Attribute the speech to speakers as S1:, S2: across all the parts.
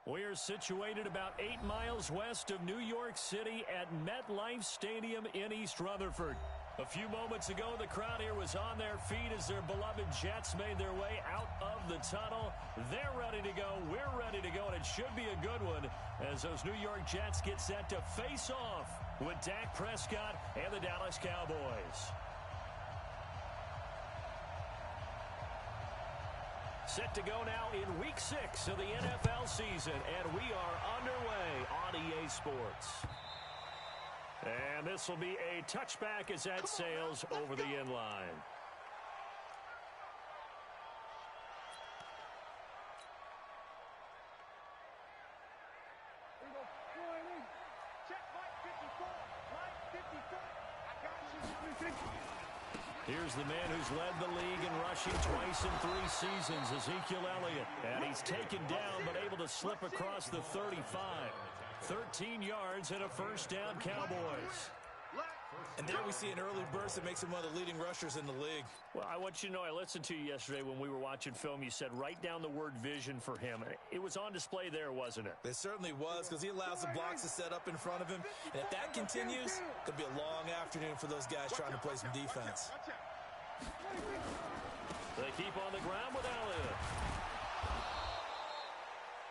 S1: We are situated about 8 miles west of New York City at MetLife Stadium in East Rutherford. A few moments ago, the crowd here was on their feet as their beloved Jets made their way out of the tunnel. They're ready to go. We're ready to go, and it should be a good one as those New York Jets get set to face off with Dak Prescott and the Dallas Cowboys. Set to go now in Week 6 of the NFL season, and we are underway on EA Sports. And this will be a touchback as that sails over the end line. Here's the man who's led the league in rushing twice in 3 seasons, Ezekiel Elliott. And he's taken down but able to slip across the 35. 13 yards and a first down, Cowboys.
S2: And there we see an early burst that makes him one of the leading rushers in the league.
S1: Well, I want you to know, I listened to you yesterday when we were watching film. You said write down the word vision for him. It was on display there, wasn't it?
S2: It certainly was, because he allows the blocks to set up in front of him. And if that continues, it could be a long afternoon for those guys trying to play some defense.
S1: They keep on the ground with Elliott.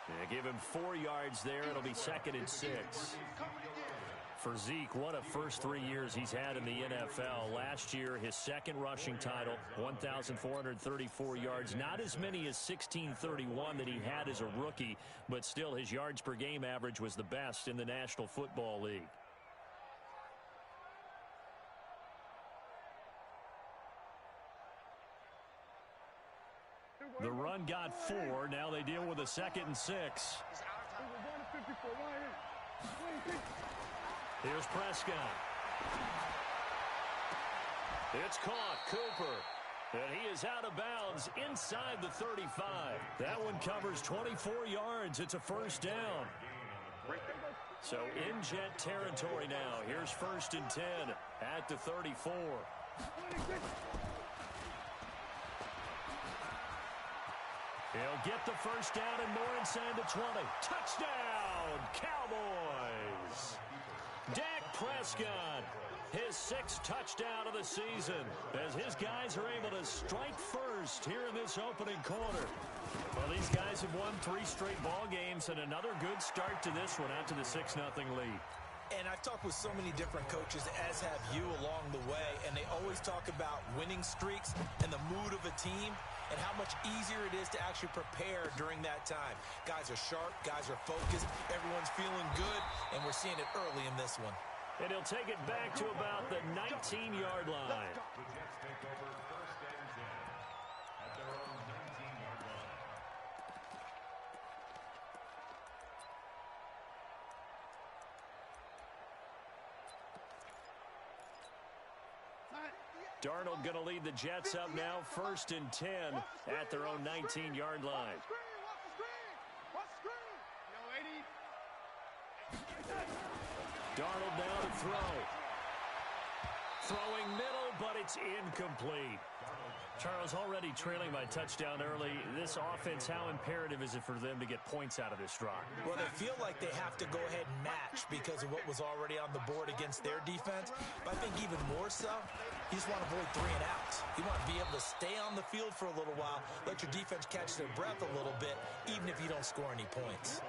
S1: They give him 4 yards there. It'll be 2nd and 6. For Zeke, what a first 3 years he's had in the NFL. Last year, his second rushing title, 1,434 yards. Not as many as 1,631 that he had as a rookie, but still his yards per game average was the best in the National Football League. The run got 4. Now they deal with a 2nd and 6. Here's Prescott. It's caught. Cooper. And he is out of bounds inside the 35. That one covers 24 yards. It's a first down. So in Jet territory now. Here's 1st and 10 at the 34. He'll get the first down and more inside the 20. Touchdown, Cowboys! Dak Prescott, his 6th touchdown of the season, as his guys are able to strike first here in this opening quarter. Well, these guys have won 3 straight ball games, and another good start to this one out to the 6-0 lead.
S2: And I've talked with so many different coaches, as have you along the way, and they always talk about winning streaks and the mood of a team and how much easier it is to actually prepare during that time. Guys are sharp, guys are focused, everyone's feeling good, and we're seeing it early in this one.
S1: And he'll take it back to about the 19-yard line. Darnold going to lead the Jets up now, 1st and 10 at their own 19-yard line. Darnold now to throw. Throwing middle, but it's incomplete. Charles, already trailing by touchdown early. This offense, how imperative is it for them to get points out of this drive?
S2: Well, they feel like they have to go ahead and match because of what was already on the board against their defense. But I think even more so, you just want to avoid 3 and outs. You want to be able to stay on the field for a little while, let your defense catch their breath a little bit, even if you don't score any points.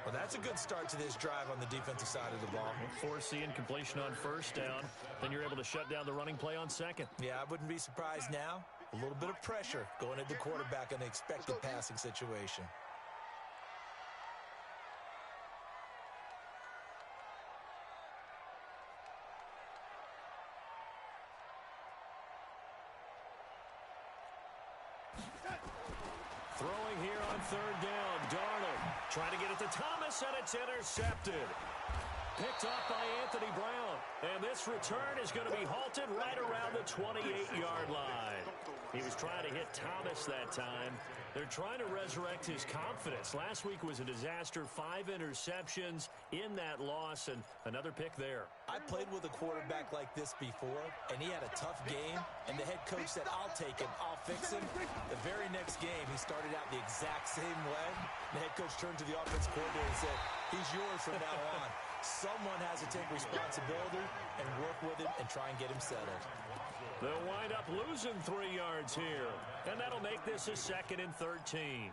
S2: Well, that's a good start to this drive on the defensive side of the ball.
S1: Forcing completion on 1st down. Then you're able to shut down the running play on 2nd.
S2: Yeah, I wouldn't be surprised now. A little bit of pressure going at the quarterback in the expected passing situation.
S1: Throwing here on 3rd down, Darnold trying to get it to Thomas, and it's intercepted. Picked off by Anthony Brown. And this return is going to be halted right around the 28-yard line. He was trying to hit Thomas that time. They're trying to resurrect his confidence. Last week was a disaster. 5 interceptions in that loss, and another pick there.
S2: I played with a quarterback like this before, and he had a tough game, and the head coach said, I'll take him, I'll fix him. The very next game, he started out the exact same way. The head coach turned to the offensive coordinator and said, he's yours from now on. Someone has to take responsibility and work with him and try and get him settled.
S1: They'll wind up losing 3 yards here, and that'll make this a 2nd and 13.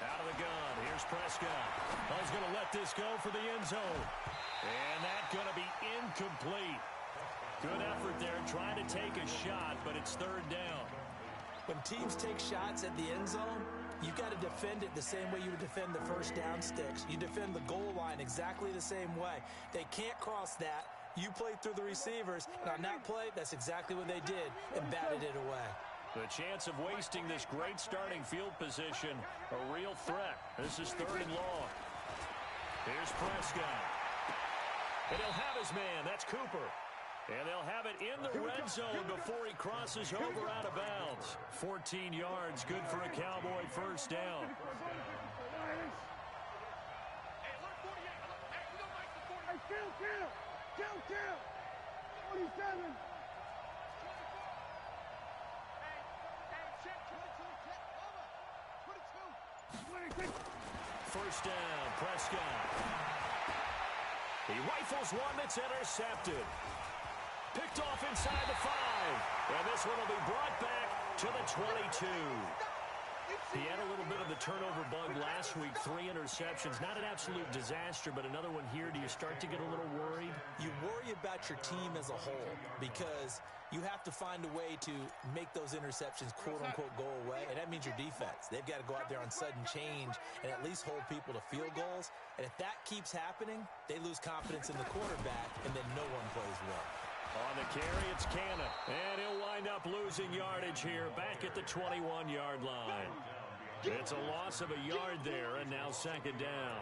S1: Out of the gun, here's Prescott. Oh, he's going to let this go for the end zone. And that's going to be incomplete. Good effort there trying to take a shot, but it's 3rd down.
S2: When teams take shots at the end zone, you've got to defend it the same way you would defend the first down sticks. You defend the goal line exactly the same way. They can't cross that. You play through the receivers, and on that play, that's exactly what they did and batted it away.
S1: The chance of wasting this great starting field position, a real threat. This is 3rd and long. Here's Prescott. And he'll have his man. That's Cooper. And they'll have it in the red zone before he crosses over out of bounds. 14 yards, good for a Cowboy first down.
S3: Kill. 47.
S1: First down, Prescott. He rifles one that's intercepted. Picked off inside the 5. And this one will be brought back to the 22. He had a little bit of the turnover bug last week. 3 interceptions. Not an absolute disaster, but another one here. Do you start to get a little worried?
S2: You worry about your team as a whole because you have to find a way to make those interceptions, quote-unquote, go away, and that means your defense. They've got to go out there on sudden change and at least hold people to field goals. And if that keeps happening, they lose confidence in the quarterback, and then no one plays well.
S1: On the carry, it's Cannon. And he'll wind up losing yardage here back at the 21-yard line. It's a loss of a yard there, and now 2nd down.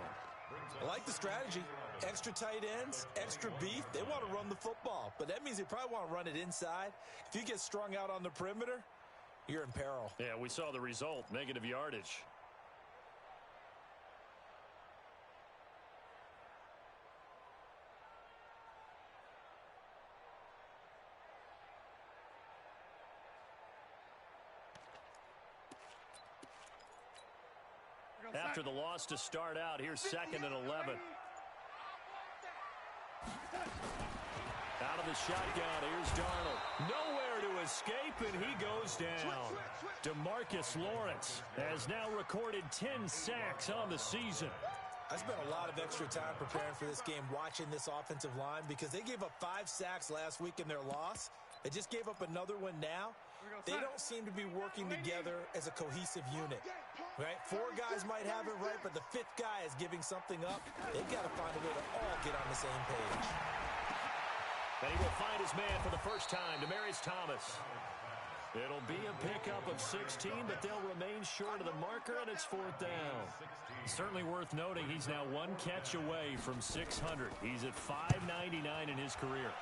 S2: I like the strategy. Extra tight ends, extra beef. They want to run the football, but that means they probably want to run it inside. If you get strung out on the perimeter, you're in peril.
S1: Yeah, we saw the result, negative yardage. After the loss to start out, here's 2nd and 11. Out of the shotgun, here's Darnold. Nowhere to escape, and he goes down. DeMarcus Lawrence has now recorded 10 sacks on the season.
S2: I spent a lot of extra time preparing for this game, watching this offensive line, because they gave up 5 sacks last week in their loss. They just gave up another one now. They don't seem to be working together as a cohesive unit. Right? 4 guys might have it right, but the 5th guy is giving something up. They've got to find a way to all get on the same page.
S1: And he will find his man for the first time, Demaryius Thomas. It'll be a pickup of 16, but they'll remain short of the marker, and it's 4th down. Certainly worth noting he's now 1 catch away from 600. He's at 599 in his career.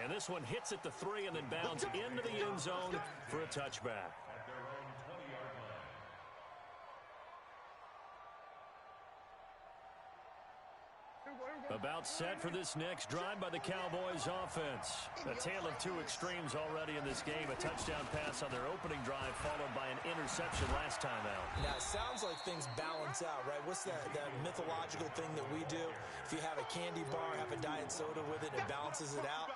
S1: And this one hits at the 3 and then bounds into the end zone for a touchback. About set for this next drive by the Cowboys offense. A tale of 2 extremes already in this game. A touchdown pass on their opening drive followed by an interception last time out.
S2: Now, it sounds like things balance out, right? What's that mythological thing that we do? If you have a candy bar, have a diet soda with it, it balances it out.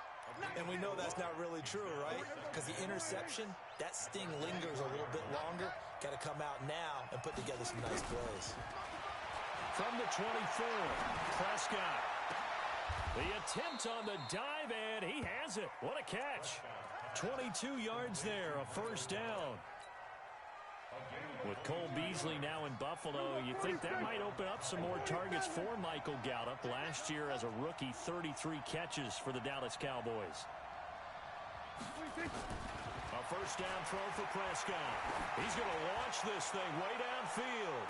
S2: And we know that's not really true, right? Because the interception, that sting lingers a little bit longer. Got to come out now and put together some nice plays.
S1: From the 24, Prescott. The attempt on the dive, and he has it. What a catch. 22 yards there, a first down. With Cole Beasley now in Buffalo, you think that might open up some more targets for Michael Gallup. Last year as a rookie, 33 catches for the Dallas Cowboys. A first down throw for Prescott. He's going to launch this thing way downfield.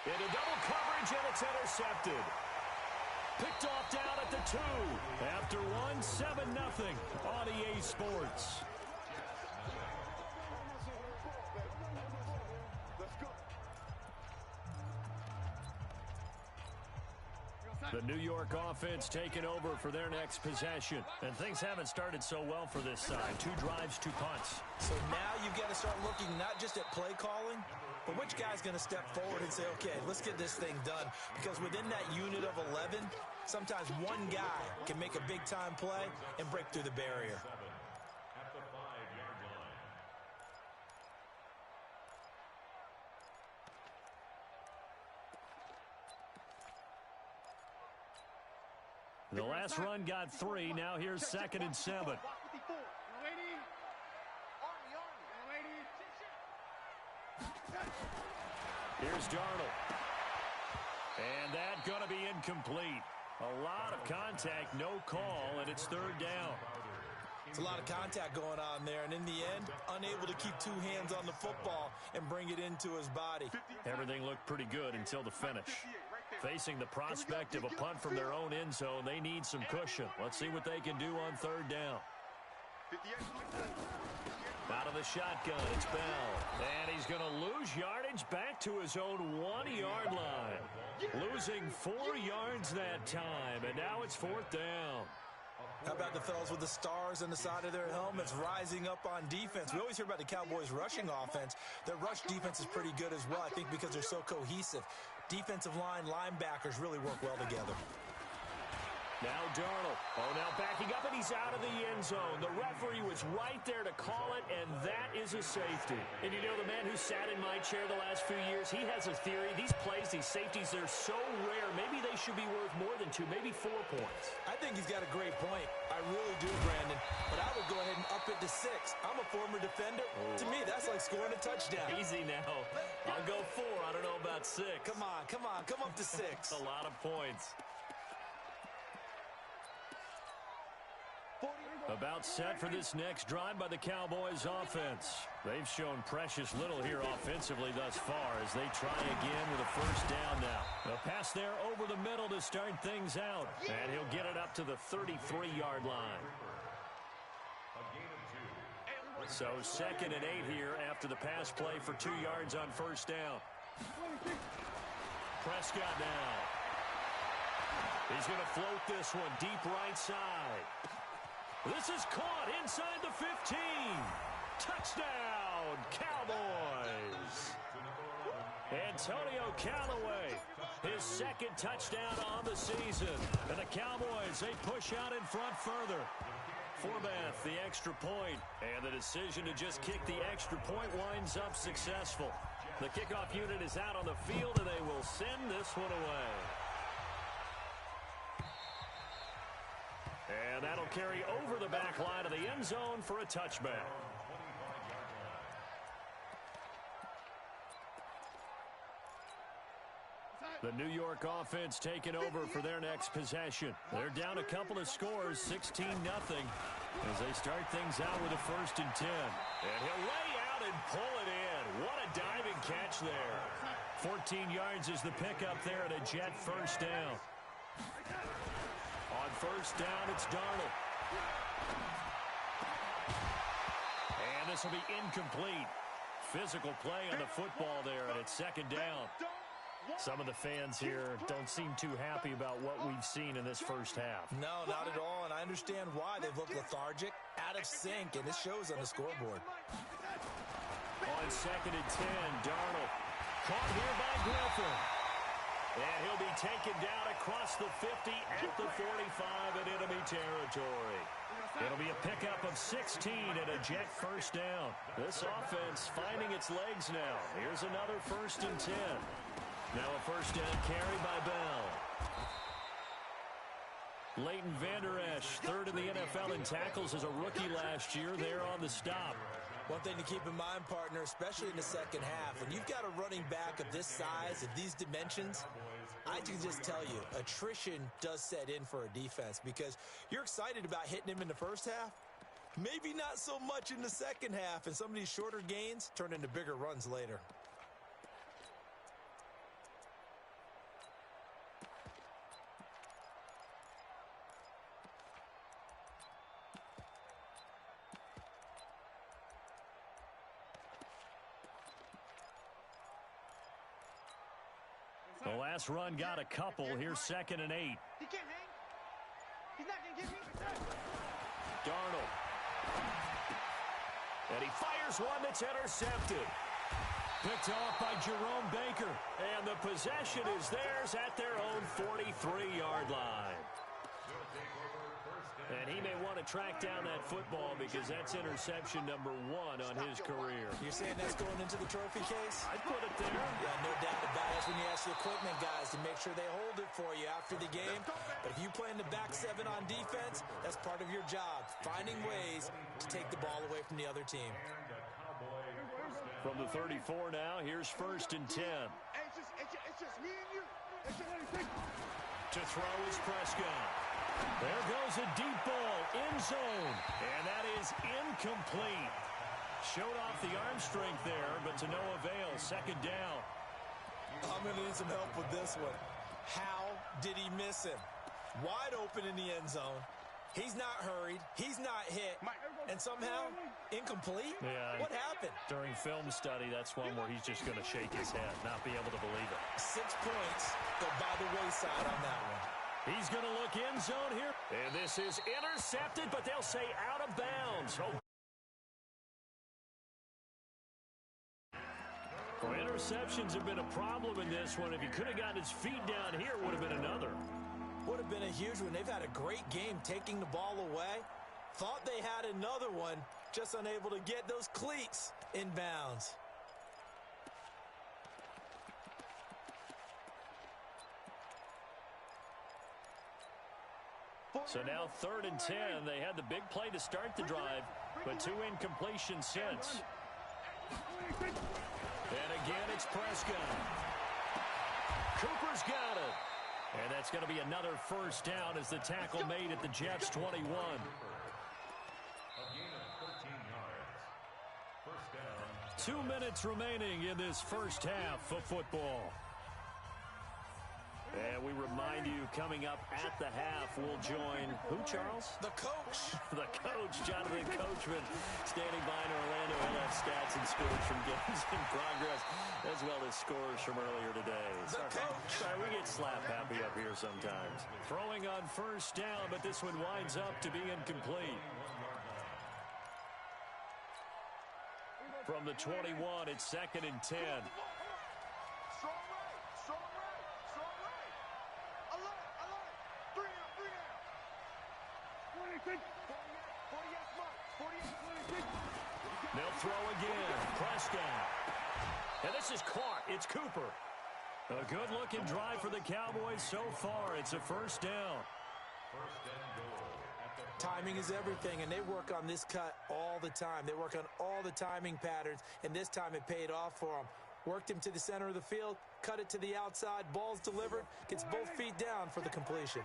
S1: Into double coverage, and it's intercepted. Picked off down at the 2. After one, 7-0 on EA Sports. The New York offense taking over for their next possession. And things haven't started so well for this side. 2 drives, 2 punts.
S2: So now you've got to start looking not just at play calling, but which guy's going to step forward and say, okay, let's get this thing done. Because within that unit of 11, sometimes one guy can make a big-time play and break through the barrier.
S1: The last run got 3. Now here's 2nd and 7. Here's Darnold. And that going to be incomplete. A lot of contact, no call, and it's 3rd down.
S2: It's a lot of contact going on there, and in the end, unable to keep 2 hands on the football and bring it into his body.
S1: Everything looked pretty good until the finish. Facing the prospect of a punt from their own end zone, they need some cushion. Let's see what they can do on 3rd down. Out of the shotgun, it's Bell. And he's going to lose yardage back to his own 1-yard line. Losing 4 yards that time, and now it's 4th down.
S2: How about the fellas with the stars on the side of their helmets rising up on defense? We always hear about the Cowboys' rushing offense. Their rush defense is pretty good as well, I think, because they're so cohesive. Defensive line, linebackers really work well together.
S1: Now Darnold. Oh, now backing up, and he's out of the end zone. The referee was right there to call it, and that is a safety. And you know, the man who sat in my chair the last few years, he has a theory. These plays, these safeties, they're so rare. Maybe they should be worth more than 2, maybe 4 points.
S2: I think he's got a great point. I really do, Brandon. But I would go ahead and up it to 6. I'm a former defender. To me, that's like scoring a touchdown.
S1: Easy now. I'll go 4. I don't know about 6.
S2: Come on. Come up to 6.
S1: A lot of points. About set for this next drive by the Cowboys offense. They've shown precious little here offensively thus far as they try again with a first down now. A pass there over the middle to start things out. And he'll get it up to the 33-yard line. So 2nd and 8 here after the pass play for 2 yards on first down. Prescott now. He's going to float this one deep right side. This is caught inside the 15. Touchdown, Cowboys. Antonio Callaway, his 2nd touchdown on the season. And the Cowboys, they push out in front further. Forbath, the extra point. And the decision to just kick the extra point winds up successful. The kickoff unit is out on the field, and they will send this one away. And that'll carry over the back line of the end zone for a touchback. The New York offense taking over for their next possession. They're down a couple of scores, 16-0, as they start things out with a 1st and 10. And he'll lay out and pull it in. What a diving catch there. 14 yards is the pickup there at a Jet first down. On first down, it's Darnold. And this will be incomplete. Physical play on the football there, and it's 2nd down. Some of the fans here don't seem too happy about what we've seen in this first half.
S2: No, not at all, and I understand why. They've looked lethargic, out of sync, and this shows on the scoreboard.
S1: On 2nd and 10, Darnold. Caught here by Griffin. And he'll be taken down across the 50 at the 45 in enemy territory. It'll be a pickup of 16 and a Jet first down. This offense finding its legs now. Here's another 1st and 10. Now a first down carry by Bell. Leighton Vander Esch, 3rd in the NFL in tackles as a rookie last year. There on the stop.
S2: One thing to keep in mind, partner, especially in the second half, when you've got a running back of this size, of these dimensions, I can just tell you, attrition does set in for a defense because you're excited about hitting him in the first half. Maybe not so much in the second half, and some of these shorter gains turn into bigger runs later.
S1: The last run got a couple. Here's 2nd and 8.
S3: He can't hang. He's not going to get me.
S1: Darnold. And he fires one that's intercepted. Picked off by Jerome Baker. And the possession is theirs at their own 43-yard line. And he may want to track down that football because that's interception number 1 on his career.
S2: You're saying that's going into the trophy case?
S1: I'd put it there.
S2: Yeah, no doubt about it. That's when you ask the equipment guys to make sure they hold it for you after the game. But if you play in the back 7 on defense, that's part of your job, finding ways to take the ball away from the other team.
S1: From the 34 now, here's 1st and 10.
S3: It's just me and you.
S1: To throw is Prescott. There goes a deep ball, end zone, and that is incomplete. Showed off the arm strength there, but to no avail. 2nd down.
S2: I'm going to need some help with this one. How did he miss him? Wide open in the end zone. He's not hurried. He's not hit. And somehow, incomplete?
S1: Yeah.
S2: What happened?
S1: During film study, that's one where he's just going to shake his head, not be able to believe it.
S2: 6 points go by the wayside on that one.
S1: He's going to look end zone here. And this is intercepted, but they'll say out of bounds. Oh. Well, interceptions have been a problem in this one. If he could have gotten his feet down here, would have been another.
S2: Would have been a huge one. They've had a great game taking the ball away. Thought they had another one, just unable to get those cleats in bounds.
S1: So now 3rd and 10. They had the big play to start the drive, but 2 incompletions since. And again, it's Prescott. Cooper's got it. And that's going to be another 1st down as the tackle made at the Jets' 21. 2 minutes remaining in this first half of football. And we remind you, coming up at the half, we'll join who, Charles?
S2: The coach.
S1: The coach, Jonathan Coachman, standing by in Orlando. He'll have stats and scores from games in progress, as well as scores from earlier today.
S2: The coach.
S1: Sorry, we get slap happy up here sometimes. Throwing on 1st down, but this one winds up to be incomplete. From the 21, it's 2nd and 10. They'll throw again. Prescott. And this is caught. It's Cooper. A good-looking drive for the Cowboys so far. It's a 1st down.
S2: Timing is everything, and they work on this cut all the time. They work on all the timing patterns, and this time it paid off for them. Worked him to the center of the field, cut it to the outside, ball's delivered, gets both feet down for the completion.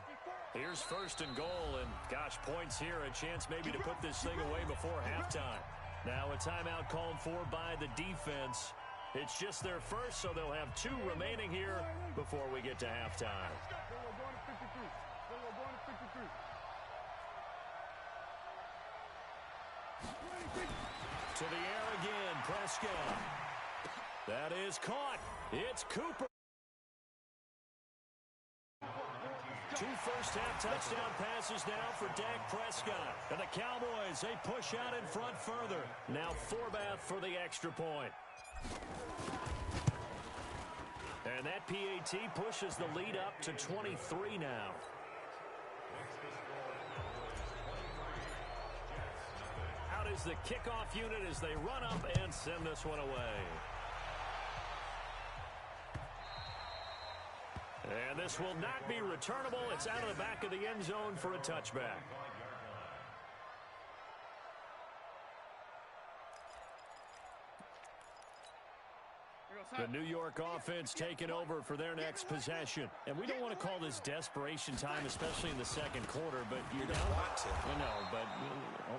S1: Here's 1st and goal, and gosh, points here, a chance maybe to put this thing away before halftime. Now a timeout called for by the defense. It's just their first, so they'll have 2 remaining here before we get to halftime. To the air again, Prescott. That is caught. It's Cooper. 2 first-half touchdown passes now for Dak Prescott. And the Cowboys, they push out in front further. Now Forbath for the extra point. And that PAT pushes the lead up to 23 now. Out is the kickoff unit as they run up and send this one away. And this will not be returnable. It's out of the back of the end zone for a touchback. The New York offense taking over for their next possession. And we don't want to call this desperation time, especially in the second quarter, but you're down. I know, but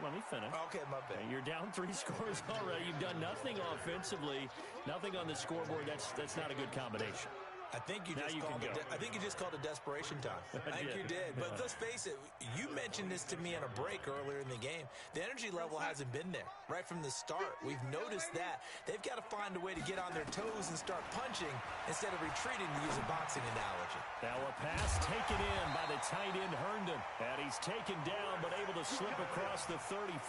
S1: let me finish.
S2: Okay, my bad.
S1: You're down 3 scores already. You've done nothing offensively, nothing on the scoreboard. That's not a good combination.
S2: I think you just called it desperation time. I think you did. But let's face it, you mentioned this to me in a break earlier in the game. The energy level hasn't been there right from the start. We've noticed that. They've got to find a way to get on their toes and start punching instead of retreating, to use a boxing analogy.
S1: Now a pass taken in by the tight end Herndon. And he's taken down but able to slip across the 35.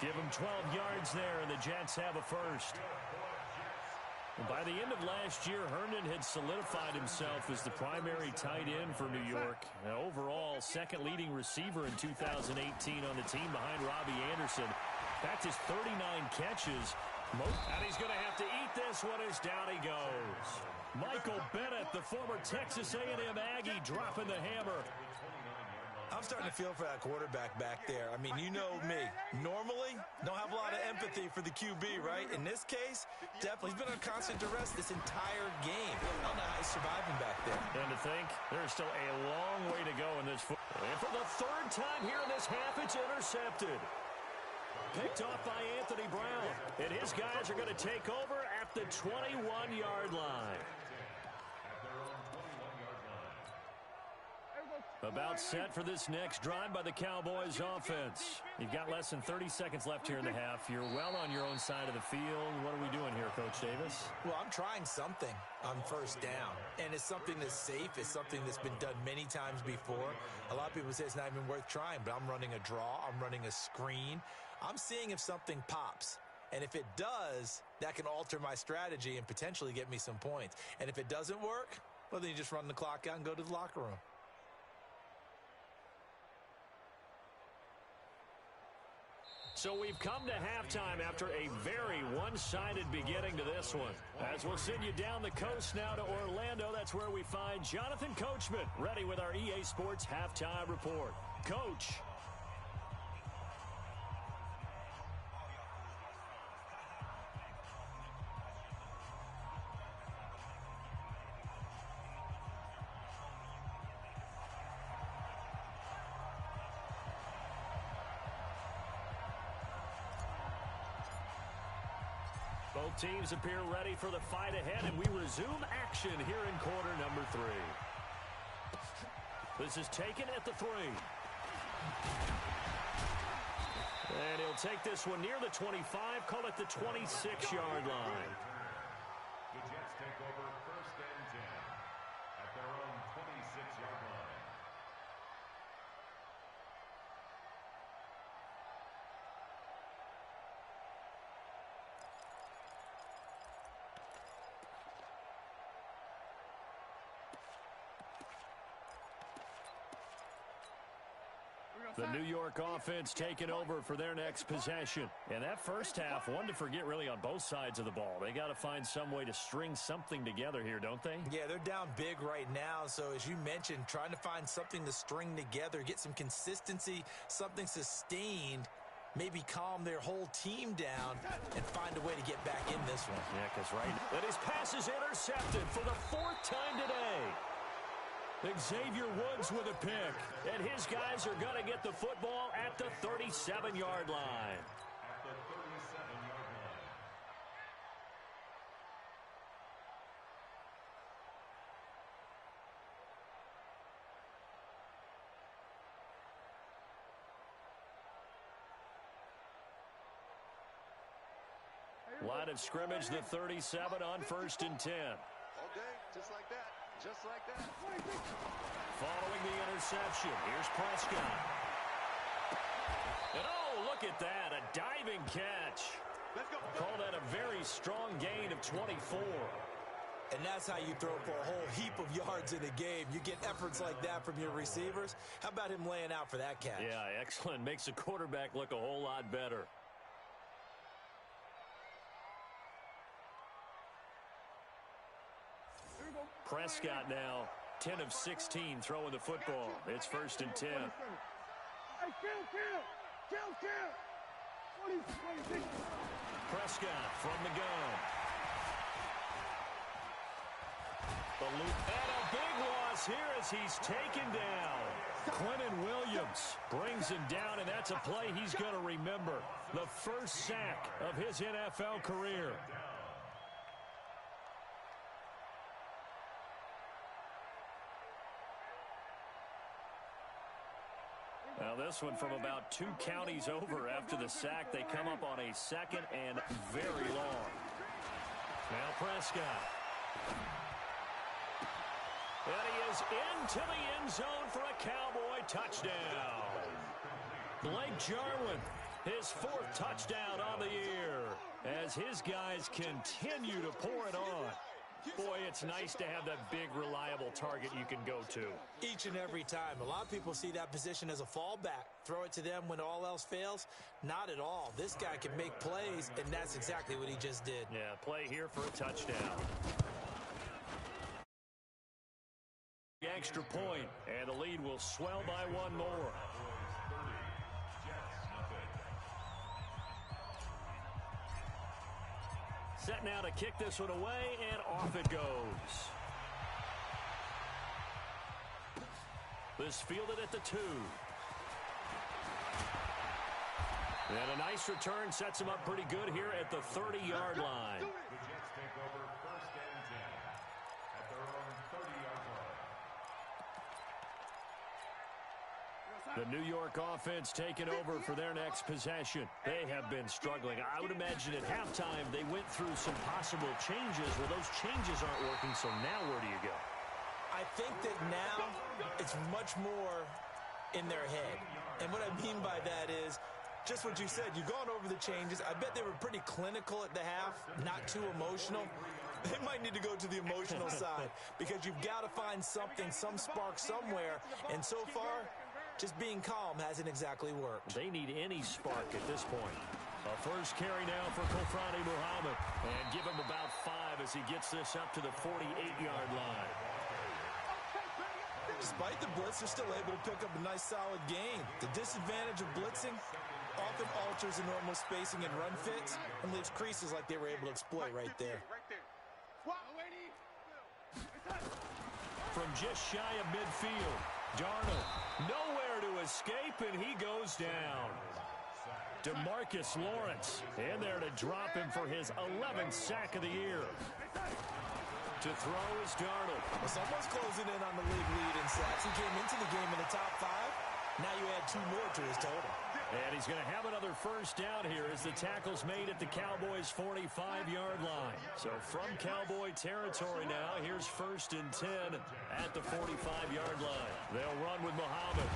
S1: Give him 12 yards there, and the Jets have a first. By the end of last year, Herndon had solidified himself as the primary tight end for New York. Overall, second leading receiver in 2018 on the team behind Robbie Anderson. In fact, his 39 catches. And he's going to have to eat this one as down he goes. Michael Bennett, the former Texas A&M Aggie, dropping the hammer.
S2: I'm starting to feel for that quarterback back there. I mean, you know me. Normally, don't have a lot of empathy for the QB, right? In this case, definitely. He's been on constant duress this entire game. I don't know how he's surviving back there.
S1: And to think, there's still a long way to go in this football. And for the third time here in this half, it's intercepted. Picked off by Anthony Brown. And his guys are going to take over at the 21-yard line. About set for this next drive by the Cowboys offense. You've got less than 30 seconds left here in the half. You're well on your own side of the field. What are we doing here, Coach Davis?
S2: Well, I'm trying something on first down. And it's something that's safe. It's something that's been done many times before. A lot of people say it's not even worth trying, but I'm running a draw. I'm running a screen. I'm seeing if something pops. And if it does, that can alter my strategy and potentially get me some points. And if it doesn't work, well, then you just run the clock out and go to the locker room.
S1: So we've come to halftime after a very one-sided beginning to this one. As we'll send you down the coast now to Orlando, that's where we find Jonathan Coachman, ready with our EA Sports Halftime Report. Coach. Both teams appear ready for the fight ahead, and we resume action here in quarter number 3. This is taken at the 3. And he'll take this one near the 25, call it the 26-yard line.
S4: The Jets take over first and 10 at their own 26-yard line.
S1: The New York offense taking over for their next possession. And that first half, one to forget really on both sides of the ball. They got to find some way to string something together here, don't they?
S2: Yeah, they're down big right now. So as you mentioned, trying to find something to string together, get some consistency, something sustained, maybe calm their whole team down and find a way to get back in this one.
S1: Yeah, because that his pass is intercepted for the 4th time today. Xavier Woods with a pick, and his guys are going to get the football at the 37-yard line.
S4: At the 37-yard line.
S1: Line of scrimmage, the 37 on 1st and 10.
S3: Okay, just like that. Just like that.
S1: Following the interception, here's Prescott. And oh, look at that, a diving catch.
S3: Let's go.
S1: Call that a very strong gain of 24.
S2: And that's how you throw for a whole heap of yards in a game. You get efforts like that from your receivers. How about him laying out for that catch?
S1: Yeah, excellent. Makes a quarterback look a whole lot better. Prescott now 10 of 16 throwing the football. It's 1st and 10.
S3: Hey, kill.
S1: Prescott from the gun. And a big loss here as he's taken down. Quentin Williams brings him down, and that's a play he's going to remember. The first sack of his NFL career. Now this one from about 2 counties over after the sack. They come up on a 2nd and very long. Now Prescott. And he is into the end zone for a Cowboy touchdown. Blake Jarwin, his 4th touchdown on the year as his guys continue to pour it on. Boy, it's nice to have that big, reliable target you can go to.
S2: Each and every time. A lot of people see that position as a fallback. Throw it to them when all else fails. Not at all. This guy can make plays, and that's exactly what he just did.
S1: Yeah, play here for a touchdown. Extra point, and the lead will swell by 1 more. Set now to kick this one away, and off it goes. This fielded at the 2. And a nice return sets him up pretty good here at the 30-yard line.
S4: The Jets take over 1st and 10 at their own 30-yard line.
S1: The New York offense taking over for their next possession. They have been struggling. I would imagine at halftime they went through some possible changes. Well, those changes aren't working, so now where do you go?
S2: I think that now it's much more in their head. And what I mean by that is just what you said. You've gone over the changes. I bet they were pretty clinical at the half, not too emotional. They might need to go to the emotional side because you've got to find something, some spark somewhere. And so far, just being calm hasn't exactly worked.
S1: They need any spark at this point. A first carry now for Kofrani Muhammad. And give him about 5 as he gets this up to the 48-yard line.
S2: Despite the blitz, they're still able to pick up a nice solid gain. The disadvantage of blitzing often alters the normal spacing and run fits and leaves creases like they were able to exploit right there.
S1: From just shy of midfield, Darnold nowhere to escape, and he goes down. DeMarcus Lawrence in there to drop him for his 11th sack of the year. To throw is Darnold.
S2: Well, someone's closing in on the league lead in sacks. He came into the game in the top 5. Now you add 2 more to his total.
S1: And he's going to have another first down here as the tackle's made at the Cowboys' 45-yard line. So from Cowboy territory now, here's 1st and 10 at the 45-yard line. They'll run with Muhammad.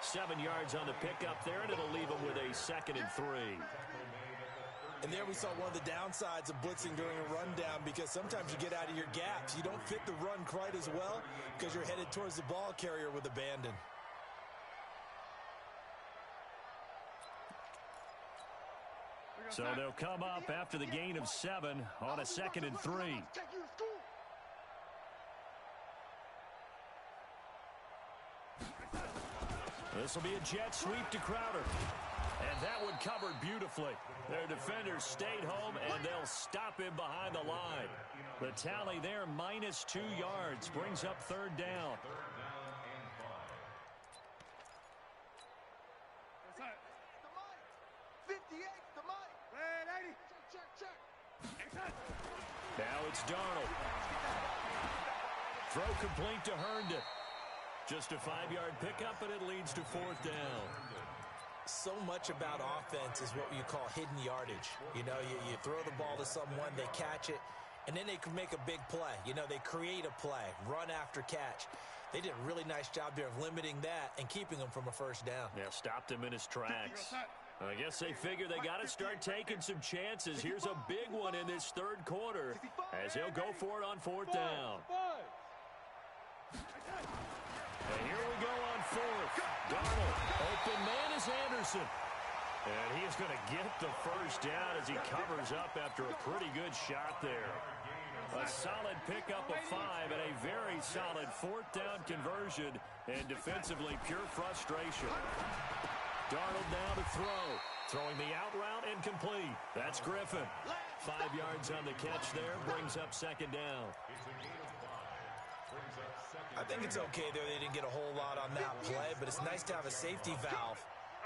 S1: 7 yards on the pickup there, and it'll leave him with a 2nd and 3.
S2: And there we saw one of the downsides of blitzing during a rundown because sometimes you get out of your gaps. You don't fit the run quite as well because you're headed towards the ball carrier with abandon.
S1: So they'll come up after the gain of 7 on a 2nd and 3. This will be a jet sweep to Crowder. And that one covered beautifully. Their defenders stayed home, and they'll stop him behind the line. The tally there, minus 2 yards, brings up 3rd down. Now it's Darnold. Throw complete to Herndon. Just a 5-yard pickup, and it leads to 4th down.
S2: So much about offense is what you call hidden yardage. You know, you throw the ball to someone, they catch it, and then they can make a big play. You know, they create a play, run after catch. They did a really nice job there of limiting that and keeping him from a first down.
S1: Yeah, stopped him in his tracks. I guess they figure they got to start taking some chances. Here's a big one in this 3rd quarter as he'll go for it on 4th down. And here we go on 4th. Darnold, open man is Anderson. And he is going to get the first down as he covers up after a pretty good shot there. A solid pickup of 5 and a very solid 4th down conversion, and defensively pure frustration. Darnold now to throw. Throwing the out route incomplete. That's Griffin. 5 yards on the catch there, brings up second down.
S4: It's a gain of 5. Brings up second.
S2: I think it's okay there. They didn't get a whole lot on that play, but it's nice to have a safety valve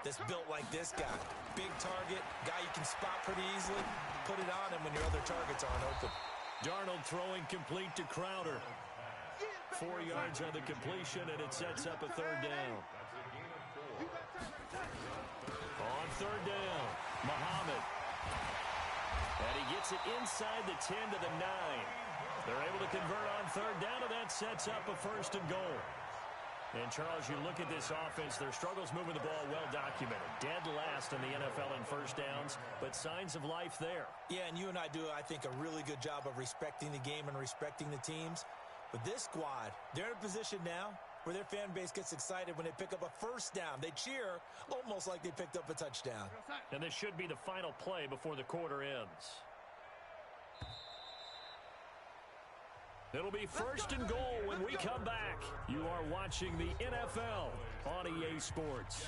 S2: that's built like this guy. Big target, guy you can spot pretty easily. Put it on him when your other targets aren't open.
S1: Darnold throwing complete to Crowder. 4 yards on the completion, and it sets up a third down.
S4: That's a gain of 4.
S1: On third down, Muhammad. And he gets it inside the 10 to the 9. They're able to convert on third down, and that sets up a first and goal. And, Charles, you look at this offense, their struggles moving the ball well documented. Dead last in the NFL in first downs, but signs of life there.
S2: Yeah, and you and I do, I think, a really good job of respecting the game and respecting the teams. But this squad, they're in a position now where their fan base gets excited when they pick up a first down. They cheer almost like they picked up a touchdown.
S1: And this should be the final play before the quarter ends. It'll be first and goal when we come back. You are watching the NFL on EA Sports.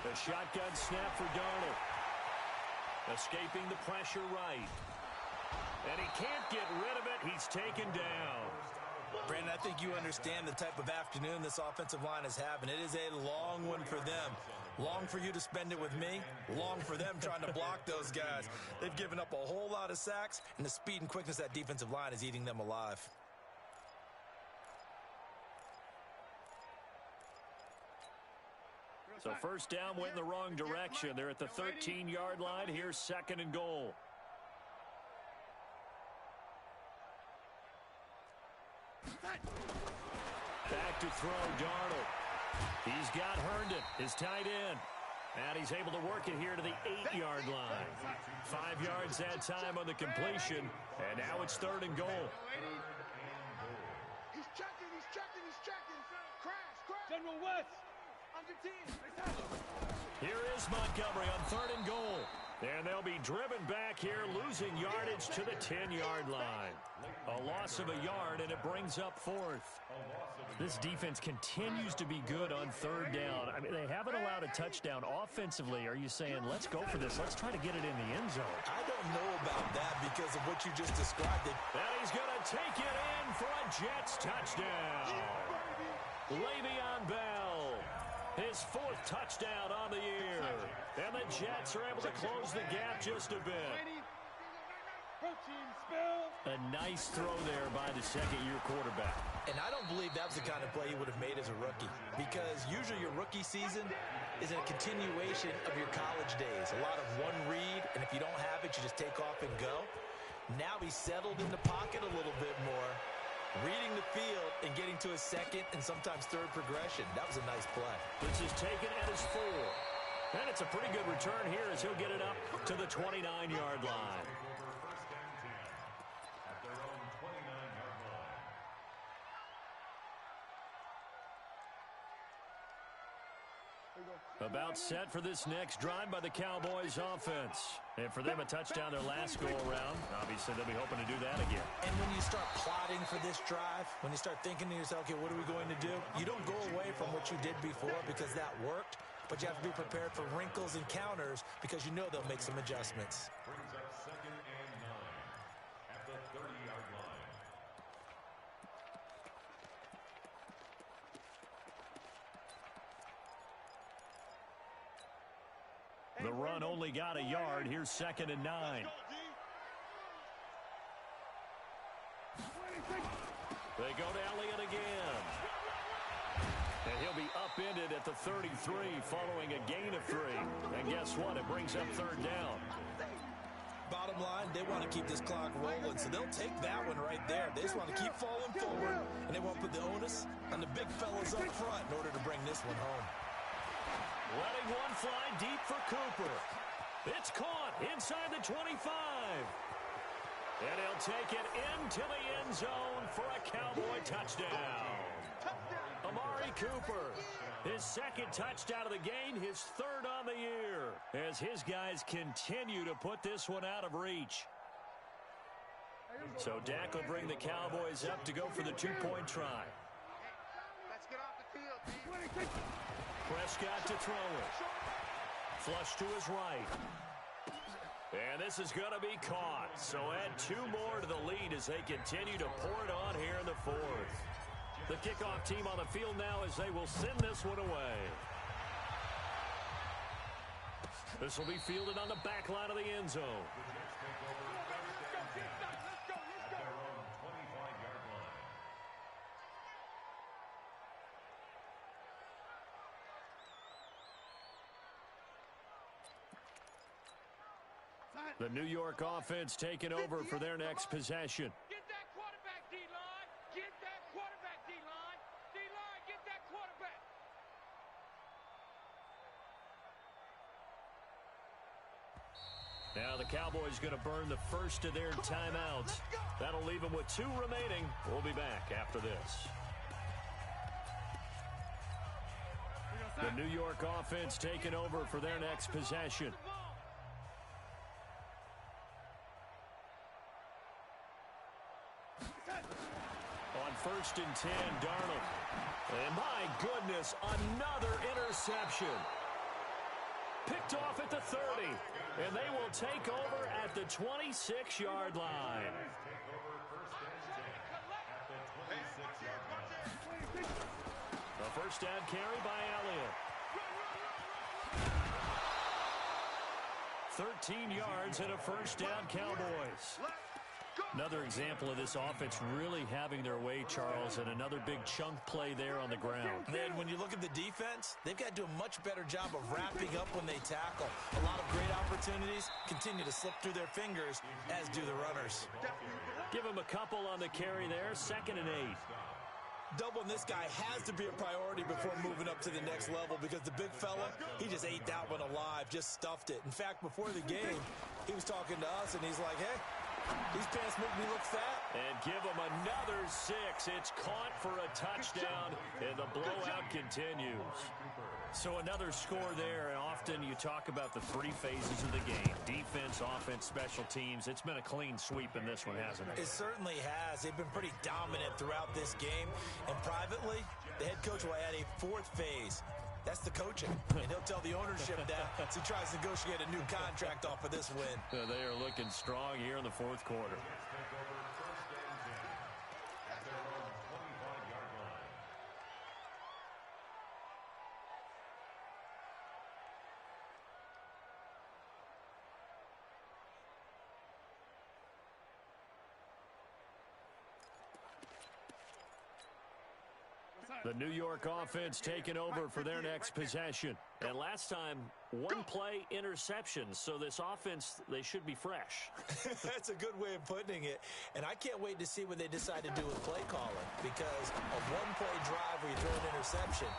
S1: The shotgun snap for Darnold. Escaping the pressure right. And he can't get rid of it. He's taken down.
S2: Brandon, I think you understand the type of afternoon this offensive line is having. It is a long one for them. Long for you to spend it with me. Long for them trying to block those guys. They've given up a whole lot of sacks, and the speed and quickness of that defensive line is eating them alive.
S1: So first down went in the wrong direction. They're at the 13-yard line. Here's second and goal. Back to throw, Darnold. He's got Herndon, his tight end. And he's able to work it here to the 8-yard line. 5 yards that time on the completion. And now it's third and goal.
S3: He's checking. Crash.
S5: General West.
S1: Here is Montgomery on third and goal. And they'll be driven back here, losing yardage to the 10-yard line. A loss of a yard, and it brings up fourth. This defense continues to be good on third down. I mean, they haven't allowed a touchdown offensively. Are you saying, let's go for this? Let's try to get it in the end zone.
S2: I don't know about that because of what you just described.
S1: And he's going to take it in for a Jets touchdown. Le'Veon Bell. His fourth touchdown on the year. And the Jets are able to close the gap just a bit. A nice throw there by the second-year quarterback.
S2: And I don't believe that was the kind of play he would have made as a rookie. Because usually your rookie season is a continuation of your college days. A lot of one read, and if you don't have it, you just take off and go. Now he's settled in the pocket a little bit more. Reading the field and getting to his second and sometimes third progression. That was a nice play.
S1: This is taken at his 4. And it's a pretty good return here as he'll get it up to the 29-yard line.
S4: At their own 29-yard line.
S1: About set for this next drive by the Cowboys offense. And for them, a touchdown their last go-around. Obviously, they'll be hoping to do that again.
S2: And when you start plotting for this drive, when you start thinking to yourself, okay, what are we going to do? You don't go away from what you did before because that worked, but you have to be prepared for wrinkles and counters because you know they'll make some adjustments.
S4: Brings up second and 9 at the 30-yard line.
S1: The run only got a yard. Here's second and 9. They go to Elliott again. And he'll be upended at the 33 following a gain of 3. And guess what? It brings up third down.
S2: Bottom line, they want to keep this clock rolling, so they'll take that one right there. They just want to keep falling forward, and they won't put the onus on the big fellas up front in order to bring this one home.
S1: Letting one fly deep for Cooper. It's caught inside the 25. And he'll take it into the end zone for a Cowboy touchdown. Amari Cooper, his second touchdown of the game, his third on the year, as his guys continue to put this one out of reach. So Dak will bring the Cowboys up to go for the two-point try.
S3: Let's get off the field,
S1: Prescott to throw it. Flush to his right. And this is going to be caught. So add two more to the lead as they continue to pour it on here in the fourth. The kickoff team on the field now as they will send this one away. This will be fielded on the back line of the end zone. The New York offense taking over for their next possession.
S5: Get that quarterback, D-line. Get that quarterback, D-line. D-line, get that quarterback.
S1: Now the Cowboys going to burn the first of their timeouts. That'll leave them with two remaining. We'll be back after this. The New York offense taking over for their next possession. First and 10, Darnold. And my goodness, another interception. Picked off at the 30. And they will take over at the 26-yard line. The first down carry by Elliott. 13 yards and a first down, Cowboys. Another example of this offense really having their way, Charles, and another big chunk play there on the ground.
S2: And then when you look at the defense, they've got to do a much better job of wrapping up when they tackle. A lot of great opportunities continue to slip through their fingers, as do the runners.
S1: Give them a couple on the carry there, 2nd and 8.
S2: Doubling this guy has to be a priority before moving up to the next level because the big fella, he just ate that one alive, just stuffed it. In fact, before the game, he was talking to us, and he's like, hey, these pants make me look fat.
S1: And give him another 6. It's caught for a touchdown, and the blowout continues. So another score there, and often you talk about the three phases of the game. Defense, offense, special teams. It's been a clean sweep in this one, hasn't it?
S2: It certainly has. They've been pretty dominant throughout this game. And privately, the head coach will add a 4th phase. That's the coaching. And he'll tell the ownership that as he tries to negotiate a new contract off of this win.
S1: They are looking strong here in the fourth quarter. The New York offense taking over for their next possession. And last time, one play interception. So this offense, they should be fresh.
S2: That's a good way of putting it. And I can't wait to see what they decide to do with play calling. Because a one-play drive where you throw an interception,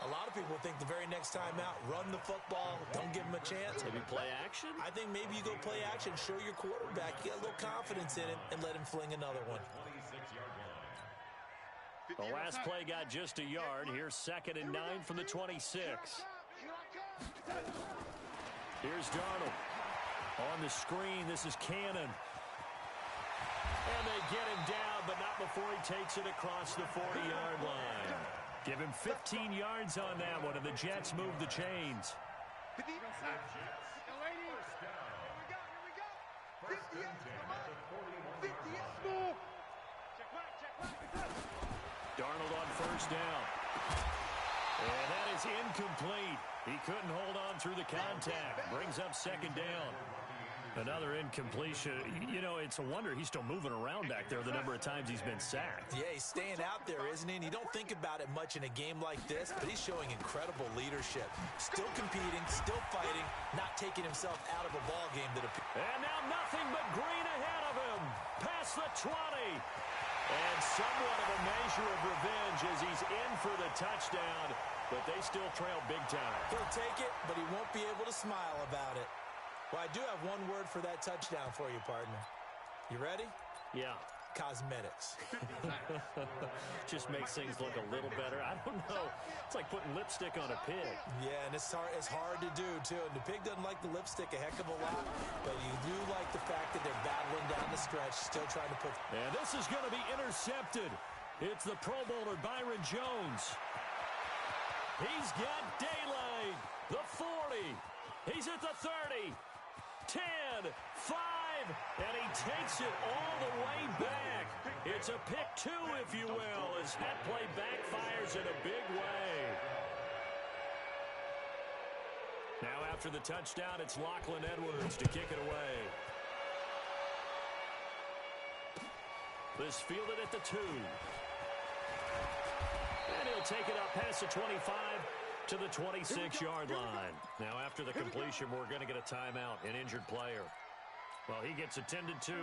S2: a lot of people think the very next time out, run the football, don't give him a chance.
S1: Maybe play action?
S2: I think maybe you go play action, show your quarterback, you got a little confidence in him, and let him fling another one.
S1: The last play got just a yard. Here's 2nd and 9 from the 26. Here's Darnold. On the screen, this is Cannon. And they get him down, but not before he takes it across the 40-yard line. Give him 15 yards on that one, and the Jets move the chains. Darnold on first down. And that is incomplete. He couldn't hold on through the contact. Brings up 2nd down. Another incompletion. You know, it's a wonder he's still moving around back there the number of times he's been sacked.
S2: Yeah, he's staying out there, isn't he? And you don't think about it much in a game like this, but he's showing incredible leadership. Still competing, still fighting, not taking himself out of a ball game.
S1: And now nothing but green ahead of him. Past the 20. And somewhat of a measure of revenge as he's in for the touchdown, but they still trail big time.
S2: He'll take it, but he won't be able to smile about it. Well, I do have one word for that touchdown for you, partner. You ready?
S1: Yeah.
S2: Cosmetics.
S1: Just makes things look a little better. I don't know. It's like putting lipstick on a pig.
S2: Yeah, and it's hard to do, too. And the pig doesn't like the lipstick a heck of a lot, but you do like the fact that they're battling down the stretch, still trying to put...
S1: And this is going to be intercepted. It's the Pro Bowler Byron Jones. He's got daylight. The 40. He's at the 30. 10, 5, and he takes it all the way back. It's a pick two, if you will, as that play backfires in a big way. Now after the touchdown, it's Lachlan Edwards to kick it away. This fielded at the 2. And he'll take it up past the 25 to the 26-yard line. Now, after the completion, we're going to get a timeout, an injured player. Well, he gets attended to.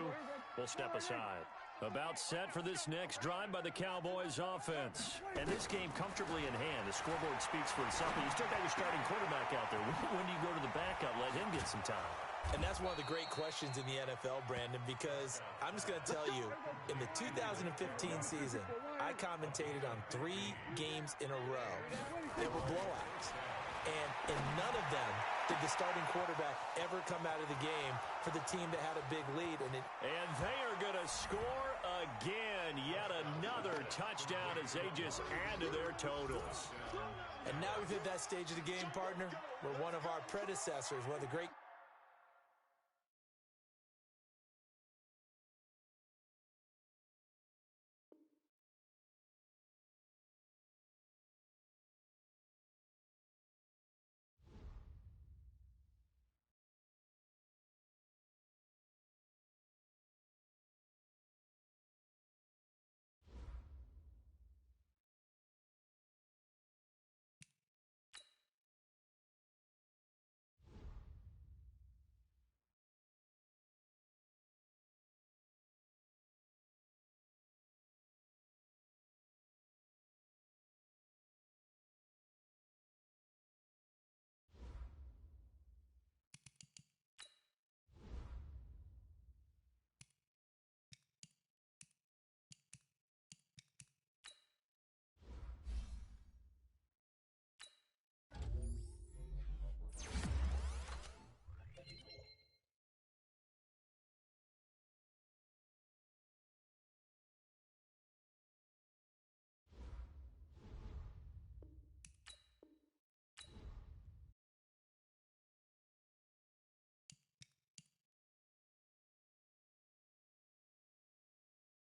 S1: We'll step aside. About set for this next drive by the Cowboys offense. And this game comfortably in hand. The scoreboard speaks for itself, but you still got your starting quarterback out there. When do you go to the backup? Let him get some time.
S2: And that's one of the great questions in the NFL, Brandon, because I'm just going to tell you, in the 2015 season, I commentated on 3 games in a row. They were blowouts. And in none of them did the starting quarterback ever come out of the game for the team that had a big lead. And
S1: they are going to score again. Yet another touchdown as they just add to their totals.
S2: And now we've hit that stage of the game, partner, where one of our predecessors, one of the great